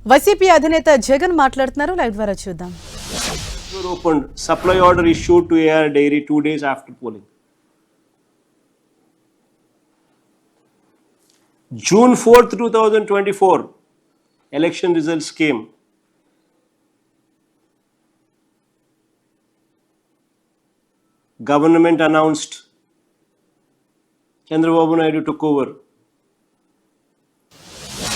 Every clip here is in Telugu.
వైసీపీ అధినేత జగన్ మాట్లాడుతున్నారు. లైవ్ ద్వారా చూద్దాం. Opened supply order issued to AR Dairy 2 days after polling. June 4th, 2024, election results came. Government announced. Chandrababu Naidu took over.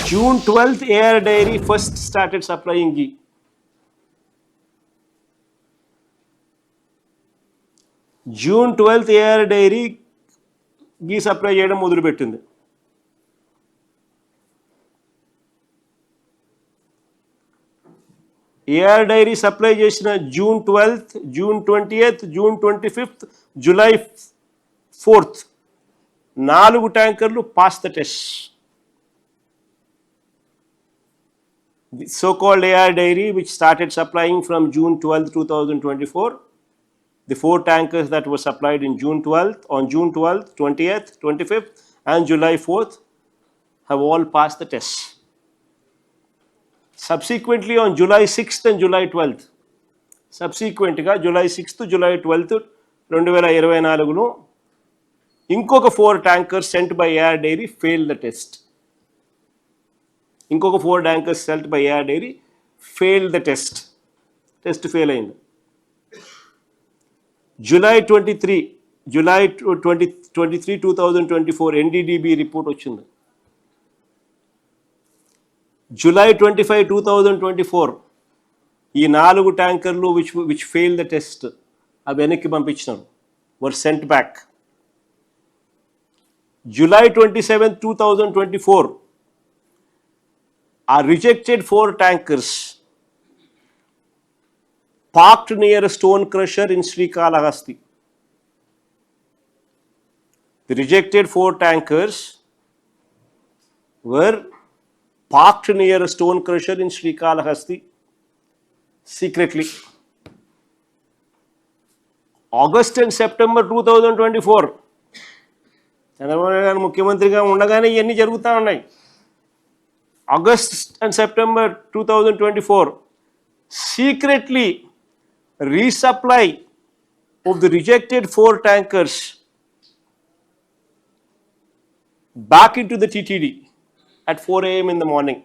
June 12th, AR Dairy first started supplying ghee. June 12th, AR Dairy ghee supply చేయడం మొదలుపెట్టింది. AR Dairy సప్లై చేసిన June 12th, June 20th, June 25th, July 4th 4 ట్యాంకర్లు pass the test. The so-called AR Dairy, which started supplying from June 12th, 2024, the 4 tankers that were supplied in June 12th, on June 12th, 20th, 25th, and July 4th, have all passed the test. Subsequently, on July 6th and July 12th, July 6th, July 12th, 2024, ఇంకొక 4 tankers sent by AR Dairy failed the test. ఇంకొక 4 tankers sent by AR Dairy failed the test. Test fail అయింది. July 23, 2024 NDDB రిపోర్ట్ వచ్చింది. July 25, 2024 ఈ 4 ట్యాంకర్లు which failed the test అవి వెనక్కి పంపించినారు, were sent back. July 27, 2024 are rejected 4 tankers parked near a stone crusher in Srikalahasti. The rejected 4 tankers were parked near a stone crusher in Srikalahasti secretly. August and September 2024 Chandrababu Naidu గారు ముఖ్యమంత్రిగా ఉండగానే ఇవన్నీ జరుగుతూ ఉన్నాయి. August and September 2024 secretly resupply of the rejected 4 tankers back into the TTD at 4 AM in the morning.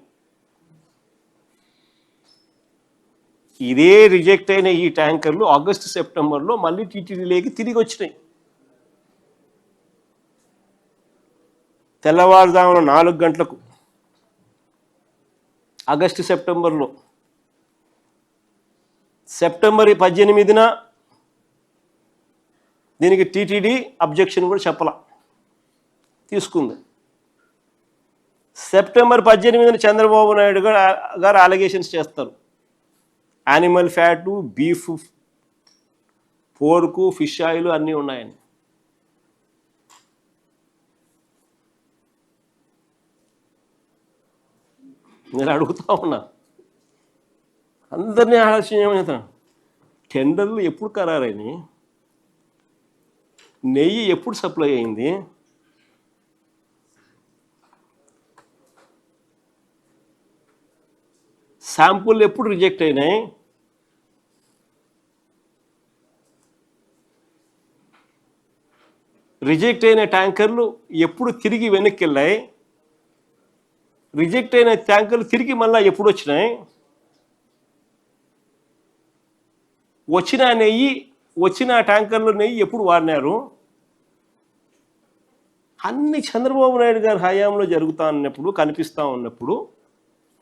ఇదే రిజెక్ట్ అయిన ఈ ట్యాంకర్లు ఆగస్ట్ సెప్టెంబర్లో మళ్ళీ టీటీడీలోకి తిరిగి వచ్చినాయి. తెల్లవారుజామున 4 గంటలకు ఆగస్టు సెప్టెంబర్లో. సెప్టెంబర్ 18న దీనికి టీటీడీ అబ్జెక్షన్ కూడా చెప్పలా, తీసుకుంది. సెప్టెంబర్ 18న చంద్రబాబు నాయుడు గారు అలిగేషన్స్ చేస్తారు. Animal fat, beef, పోర్కు, fish oil అన్నీ ఉన్నాయని. నేను అడుగుతా ఉన్నా, అందరినీ ఆలోచన ఏమవుతాను, టెండర్లు ఎప్పుడు ఖరారైనాయి, నెయ్యి ఎప్పుడు సప్లై అయింది, శాంపుల్ ఎప్పుడు రిజెక్ట్ అయినాయి, రిజెక్ట్ అయిన ట్యాంకర్లు ఎప్పుడు తిరిగి వెనక్కి వెళ్ళాయి, రిజెక్ట్ అయిన ట్యాంకర్లు తిరిగి మళ్ళీ ఎప్పుడు వచ్చినాయి, వచ్చిన ట్యాంకర్లు నెయ్యి ఎప్పుడు వాడినారు, అన్ని చంద్రబాబు నాయుడు గారి హయాంలో జరుగుతూ ఉన్నప్పుడు, కనిపిస్తూ ఉన్నప్పుడు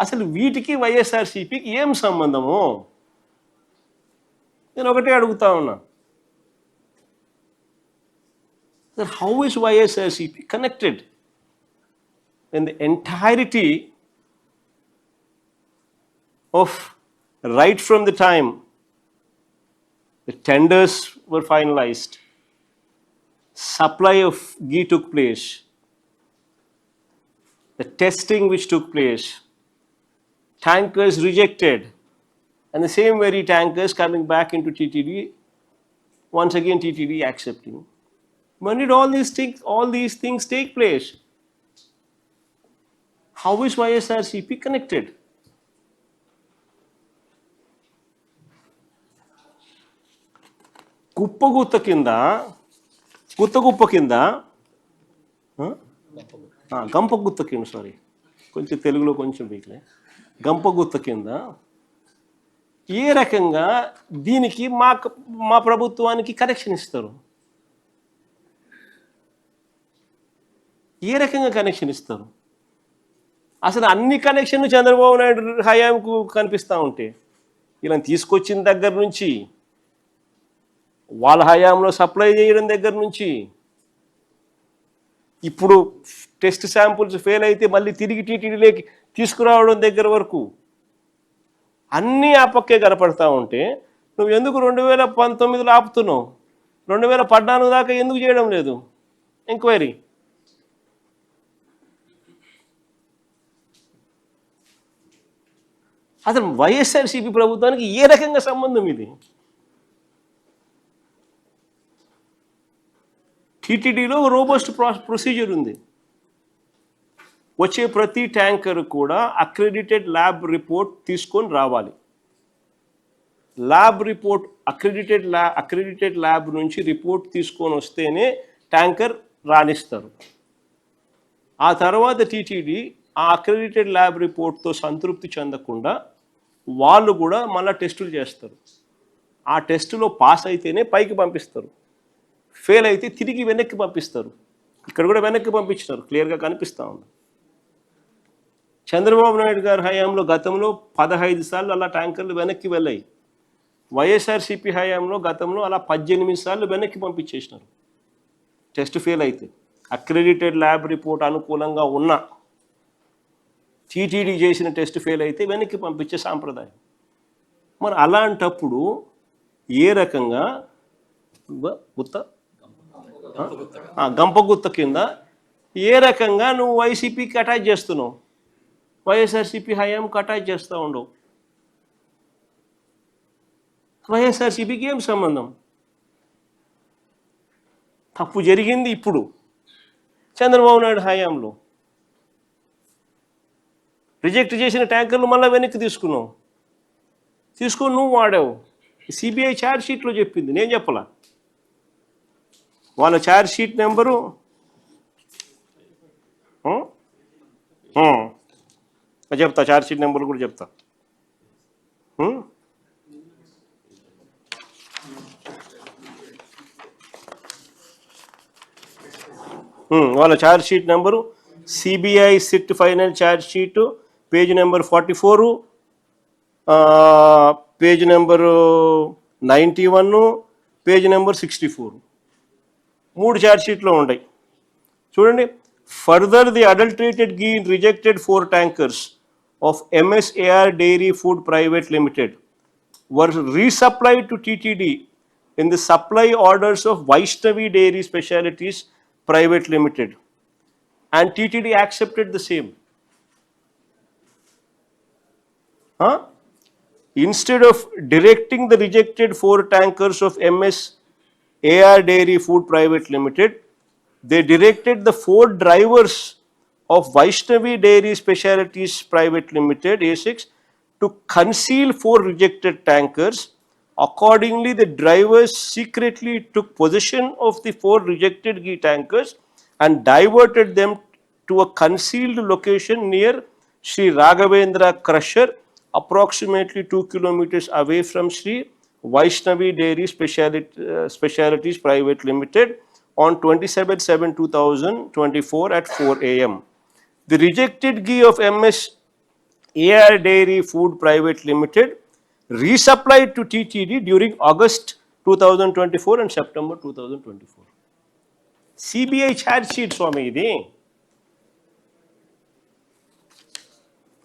అసలు వీటికి వైఎస్ఆర్సీపీకి ఏం సంబంధము? నేను ఒకటే అడుగుతా ఉన్నా, how is YSRCP connected when the entirety of right from the time the tenders were finalized, supply of ghee took place, the testing which took place, tankers rejected, and the same very tankers coming back into TTD, once again TTD accepting. When did all these things take place? How is YSRCP connected? గుత్త కింద గుత్త కింద గంప గుత్త కింద సారీ కొంచెం తెలుగులో కొంచెం వీక్లే గంప గుత్త కింద ఏ రకంగా దీనికి మా ప్రభుత్వానికి కనెక్షన్ ఇస్తారు? ఏ రకంగా కనెక్షన్ ఇస్తారు? అసలు అన్ని కనెక్షన్లు చంద్రబాబు నాయుడు హయాంకు కనిపిస్తూ ఉంటే ఇలా తీసుకొచ్చిన దగ్గర నుంచి వాళ్ళ హయాంలో సప్లై చేయడం దగ్గర నుంచి ఇప్పుడు టెస్ట్ శాంపుల్స్ ఫెయిల్ అయితే మళ్ళీ తిరిగి టీటీడీలోకి తీసుకురావడం దగ్గర వరకు అన్నీ ఆ పక్కే కనపడతా ఉంటే నువ్వు ఎందుకు 2019లో ఆపుతున్నావు? 2014 దాకా ఎందుకు చేయడం లేదు ఎంక్వైరీ? అసలు వైఎస్ఆర్సీపీ ప్రభుత్వానికి ఏ రకంగా సంబంధం ఇది? టీటీడీలో రోబస్ట్ ప్రొసీజర్ ఉంది. వచ్చే ప్రతి ట్యాంకర్ కూడా అక్రెడిటెడ్ ల్యాబ్ రిపోర్ట్ తీసుకొని రావాలి. ల్యాబ్ రిపోర్ట్ అక్రెడిటెడ్ ల్యాబ్ నుంచి రిపోర్ట్ తీసుకొని వస్తేనే ట్యాంకర్ రాణిస్తారు. ఆ తర్వాత టీటీడీ ఆ అక్రెడిటెడ్ ల్యాబ్ రిపోర్ట్తో సంతృప్తి చెందకుండా వాళ్ళు కూడా మళ్ళీ టెస్టులు చేస్తారు. ఆ టెస్టులో పాస్ అయితేనే పైకి పంపిస్తారు, ఫెయిల్ అయితే తిరిగి వెనక్కి పంపిస్తారు. ఇక్కడ కూడా వెనక్కి పంపించినారు, క్లియర్గా కనిపిస్తూ ఉంది. చంద్రబాబు నాయుడు గారి హయాంలో గతంలో 15 సార్లు అలా ట్యాంకర్లు వెనక్కి వెళ్ళాయి. వైఎస్ఆర్సీపీ హయాంలో గతంలో అలా 18 సార్లు వెనక్కి పంపించేసినారు టెస్ట్ ఫెయిల్ అయితే. అక్రెడిటెడ్ ల్యాబ్ రిపోర్ట్ అనుకూలంగా ఉన్న టీటీడీ చేసిన టెస్ట్ ఫెయిల్ అయితే వెనక్కి పంపించే సాంప్రదాయం. మరి అలాంటప్పుడు ఏ రకంగా గంప గుత్త కింద ఏ రకంగా నువ్వు వైసీపీకి అటాచ్ చేస్తున్నావు? వైఎస్ఆర్సీపీ హయాంకి అటాచ్ చేస్తూ ఉండవు. వైఎస్ఆర్సీపీకి ఏం సంబంధం? తప్పు జరిగింది ఇప్పుడు చంద్రబాబు నాయుడు హయాంలో. రిజెక్ట్ చేసిన ట్యాంకర్లు మళ్ళీ వెనక్కి తీసుకుని నువ్వు వాడావు. సిబిఐ ఛార్జ్ షీట్లో చెప్పింది, నేను చెప్పలా. వాళ్ళ ఛార్జ్ షీట్ నెంబరు చెప్తా, ఛార్జ్ షీట్ నెంబర్ కూడా చెప్తా. వాళ్ళ charge sheet number CBI SIT final charge sheet page number 44, page number 91, page number 64. 3 charge షీట్లో ఉన్నాయి చూడండి. Further the adulterated ghee rejected 4 tankers of MSAR Dairy Food Private Limited were resupplied to TTD in the supply orders of Vaishnavi Dairy Specialities Private Limited, and TTD accepted the same. Instead of directing the rejected 4 tankers of MSAR Dairy Food Private Limited, they directed the 4 drivers of Vaishnavi Dairy Specialities Private Limited A6 to conceal 4 rejected tankers. Accordingly, the drivers secretly took possession of the 4 rejected ghee tankers and diverted them to a concealed location near Sri Raghavendra Crusher, approximately 2 kilometers away from Sri Vaishnavi Dairy Specialities Private Limited on 27/7/2024 at 4 a.m. The rejected ghee of MSAR Dairy Food Private Limited resupplied to TTD during August 2024 and September 2024. CBI charge sheet స్వామి ఇది.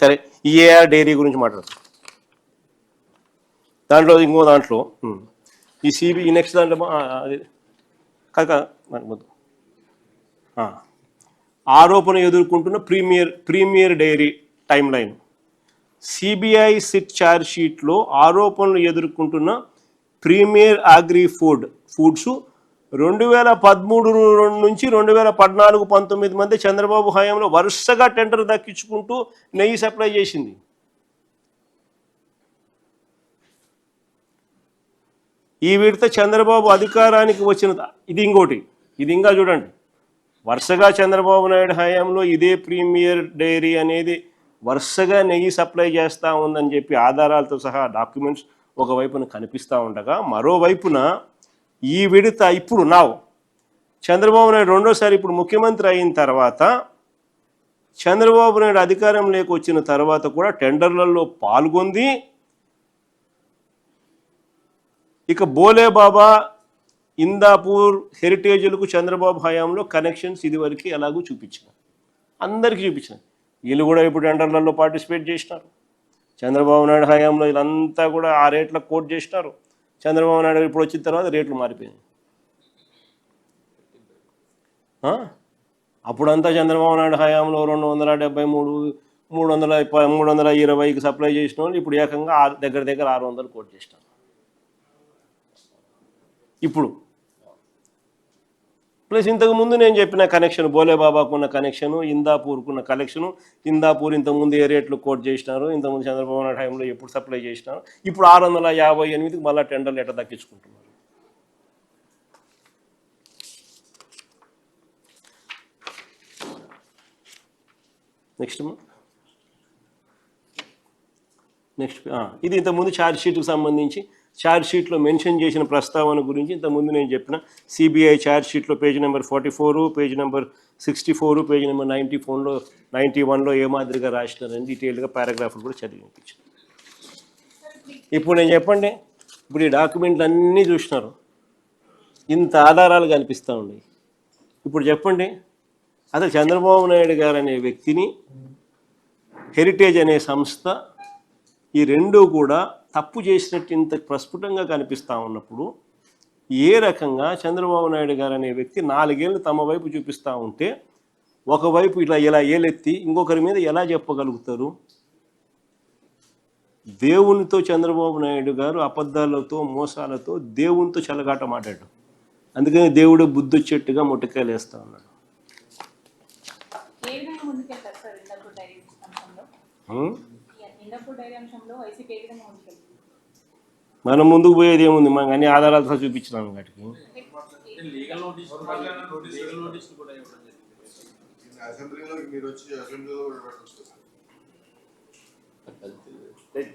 సరే, ఏఆర్ డైరీ గురించి మాట్లాడతాం. దాంట్లో ఇంకో దాంట్లో ఈ నెక్స్ట్ దాంట్లో ఆరోపణ ఎదుర్కొంటున్న premier dairy time line. CBI SIT charge షీట్లో ఆరోపణలు ఎదుర్కొంటున్న ప్రీమియర్ అగ్రి ఫుడ్స్ 2013 నుంచి 2014-19 మధ్య చంద్రబాబు హయాంలో వరుసగా టెండర్ దక్కించుకుంటూ నెయ్యి సప్లై చేసింది. ఈ విడత చంద్రబాబు అధికారానికి వచ్చిన ఇది ఇంకోటి, ఇది ఇంకా చూడండి, వరుసగా చంద్రబాబు నాయుడు హయాంలో ఇదే ప్రీమియర్ డైరీ అనేది వరుసగా నెయ్యి సప్లై చేస్తూ ఉందని చెప్పి ఆధారాలతో సహా డాక్యుమెంట్స్ ఒకవైపున కనిపిస్తూ ఉండగా, మరోవైపున ఈ విడత ఇప్పుడు చంద్రబాబు నాయుడు రెండోసారి ఇప్పుడు ముఖ్యమంత్రి అయిన తర్వాత చంద్రబాబు నాయుడు అధికారంలోకి వచ్చిన తర్వాత కూడా టెండర్లలో పాల్గొంది. ఇక బోలే బాబా, ఇందాపూర్ హెరిటేజ్లకు చంద్రబాబు హయాంలో కనెక్షన్స్ ఇదివరకు ఎలాగూ చూపించిన, అందరికీ చూపించిన. వీళ్ళు కూడా ఇప్పుడు టెండర్లలో పార్టిసిపేట్ చేసినారు. చంద్రబాబు నాయుడు హయాంలో వీళ్ళంతా కూడా ఆ రేట్లకు కోట్ చేసినారు. చంద్రబాబు నాయుడు ఇప్పుడు వచ్చిన తర్వాత రేట్లు మారిపోయినాయి. అప్పుడంతా చంద్రబాబు నాయుడు హయాంలో 273, 320కి సప్లై చేసిన వాళ్ళు ఇప్పుడు ఏకంగా దగ్గర 600 కోట్ చేసినారు. ఇప్పుడు ప్లస్ ఇంతకుముందు నేను చెప్పిన కనెక్షన్, బోలేబాబాకు ఉన్న కనెక్షను, ఇందాపూర్కున్న కనెక్షను, ఇందాపూర్ ఇంతకుముందు ఏ రేట్లు కోట్ చేసినారు, ఇంతకుముందు చంద్రబాబు నాయుడు టైంలో ఎప్పుడు సప్లై చేసినారు, ఇప్పుడు 658కి మళ్ళీ టెండర్లు ఎట్లా దక్కించుకుంటున్నారు. నెక్స్ట్ ఇది ఇంతకుముందు ఛార్జ్ షీట్కి సంబంధించి ఛార్జ్ షీట్లో మెన్షన్ చేసిన ప్రస్తావన గురించి ఇంతకుముందు నేను చెప్పిన సిబిఐ ఛార్జ్ షీట్లో page number 44, page number 64, page number 91లో ఏ మాదిరిగా రాసినారని డీటెయిల్గా పారాగ్రాఫ్లు కూడా చదివించాను. ఇప్పుడు నేను చెప్పండి, ఇప్పుడు ఈ డాక్యుమెంట్లు అన్నీ చూసినారు, ఇంత ఆధారాలు కనిపిస్తూ ఉన్నాయి. ఇప్పుడు చెప్పండి, అసలు చంద్రబాబు నాయుడు గారు అనే వ్యక్తిని, హెరిటేజ్ అనే సంస్థ, ఈ రెండూ కూడా తప్పు చేసినట్టు ఇంత ప్రస్ఫుటంగా కనిపిస్తూ ఉన్నప్పుడు ఏ రకంగా చంద్రబాబు నాయుడు గారు అనే వ్యక్తి 4 ఏళ్ళు తమ వైపు చూపిస్తూ ఉంటే ఒకవైపు ఇలా ఏలెత్తి ఇంకొకరి మీద ఎలా చెప్పగలుగుతారు? దేవునితో చంద్రబాబు నాయుడు గారు అబద్ధాలతో మోసాలతో దేవునితో చెలగాట మాట్లాడు. అందుకని దేవుడు బుద్ధి వచ్చేట్టుగా మొట్టకాయలు వేస్తూ ఉన్నాడు. మనం ముందుకు పోయేది ఏముంది, మనం అన్ని ఆధారాలతో చూపించినాము. వాటికి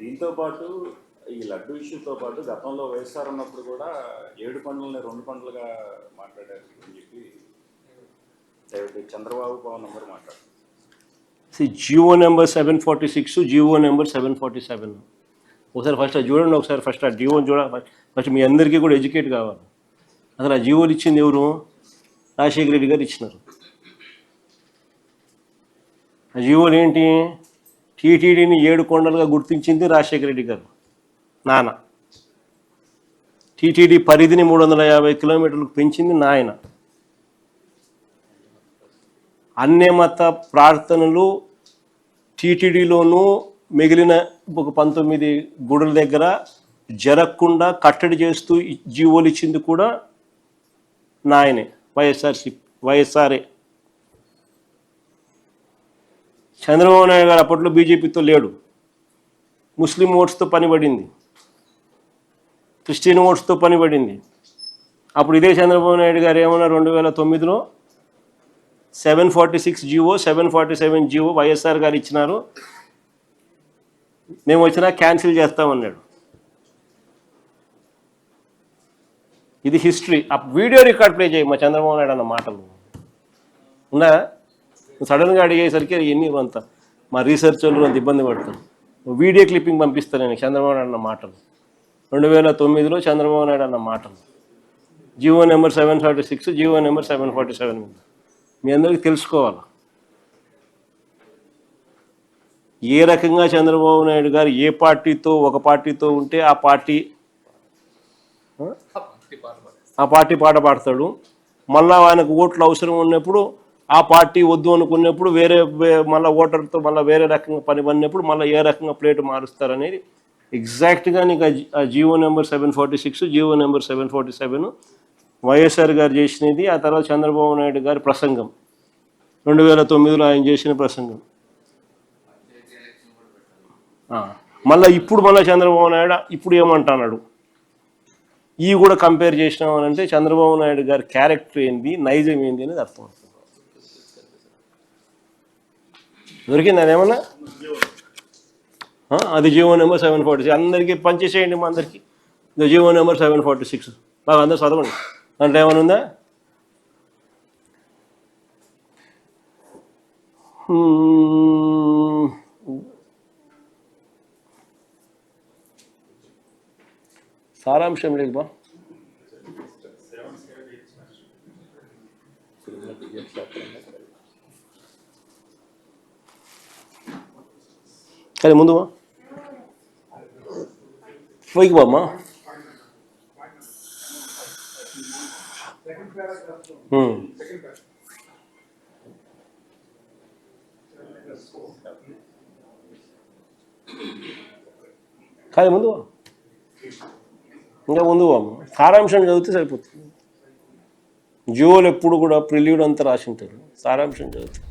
దీంతో పాటు ఈ లడ్డు ఇష్యూతో పాటు గతంలో వైఎస్ఆర్ ఉన్నప్పుడు కూడా 7 పండ్లని 2 పండ్లుగా మాట్లాడారు అని చెప్పి చంద్రబాబు పవన్ నంబర్ మాట్లాడారు. Jio number 746, Jio number 747. ఒకసారి ఫస్ట్ అది చూడండి, ఒకసారి ఫస్ట్ ఆ జియోని చూడాలి. ఫస్ట్ మీ అందరికీ కూడా ఎడ్యుకేట్ కావాలి. అసలు ఆ జియోలు ఇచ్చింది ఎవరు? రాజశేఖర రెడ్డి గారు ఇచ్చినారు. ఆ జియోలు ఏంటి? టీటీడీని 7 కొండలుగా గుర్తించింది రాజశేఖర రెడ్డి గారు నాన్న. టీటీడీ పరిధిని 350 కిలోమీటర్లకు పెంచింది నాయన. అన్యమత ప్రార్థనలు టీటీడీలోనూ మిగిలిన ఒక 19 గుడుల దగ్గర జరగకుండా కట్టడి చేస్తూ జీవోలు ఇచ్చింది కూడా నాయనే, వైఎస్ఆర్ఏ. చంద్రబాబు నాయుడు గారు అప్పట్లో బీజేపీతో లేడు, ముస్లిం ఓట్స్తో పనిపడింది, క్రిస్టియన్ ఓట్స్తో పనిపడింది. అప్పుడు ఇదే చంద్రబాబు నాయుడు గారు ఏమన్నా 2009లో 746 జివో 747 జివో వైఎస్ఆర్ గారు ఇచ్చినారు, మేము వచ్చినా క్యాన్సిల్ చేస్తామన్నాడు. ఇది హిస్టరీ. ఆ వీడియో రికార్డ్ ప్లే చేయి మా చంద్రబాబు నాయుడు అన్న మాటలు ఉన్నా. సడన్గా అడిగేసరికి ఎన్ని అంత మా రీసెర్చ్ వాళ్ళు అంత ఇబ్బంది పడతారు. వీడియో క్లిప్పింగ్ పంపిస్తాను నేను చంద్రబాబు నాయుడు అన్న మాటలు, 2009లో చంద్రబాబు నాయుడు అన్న మాటలు. జివో నెంబర్ 746, జివో నెంబర్ 747 మీ అందరికీ తెలుసుకోవాలి. ఏ రకంగా చంద్రబాబు నాయుడు గారు ఏ పార్టీతో ఒక పార్టీతో ఉంటే ఆ పార్టీ పాట పాడతాడు. మళ్ళీ ఆయనకు ఓట్లు అవసరం ఉన్నప్పుడు ఆ పార్టీ వద్దు అనుకున్నప్పుడు మళ్ళీ ఓటర్తో మళ్ళీ వేరే రకంగా పని పడినప్పుడు మళ్ళీ ఏ రకంగా ప్లేట్ మారుస్తారనేది ఎగ్జాక్ట్గా నీకు ఆ జియో నెంబర్ 746, జియో నెంబర్ 747 వైఎస్ఆర్ గారు చేసినది. ఆ తర్వాత చంద్రబాబు నాయుడు గారి ప్రసంగం 2009లో ఆయన చేసిన ప్రసంగం. మళ్ళీ ఇప్పుడు చంద్రబాబు నాయుడు ఇప్పుడు ఏమంటున్నాడు? ఇవి కూడా కంపేర్ చేసినాం అని అంటే చంద్రబాబు నాయుడు గారి క్యారెక్టర్ ఏంది, నైజం ఏంది అనేది అర్థం అవుతుంది. దొరికింది అదేమన్నా? అది జీవో నెంబర్ 746 అందరికీ పనిచేసేయండి. మా అందరికీ జీవో నెంబర్ 746 బాగా అందరూ చదవండి. దాంట్లో ఏమైనా ఉందా? సారాంశం లేదు బా. కానీ ముందు పైకి బామ్మా. కానీ ముందు ఇంకా ముందు బామ్మ సారాంశం చదివితే సరిపోతుంది. జియోలు ఎప్పుడు కూడా ప్రిల్యూడ్ అంతా రాసి ఉంటారు, సారాంశం చదువుతారు.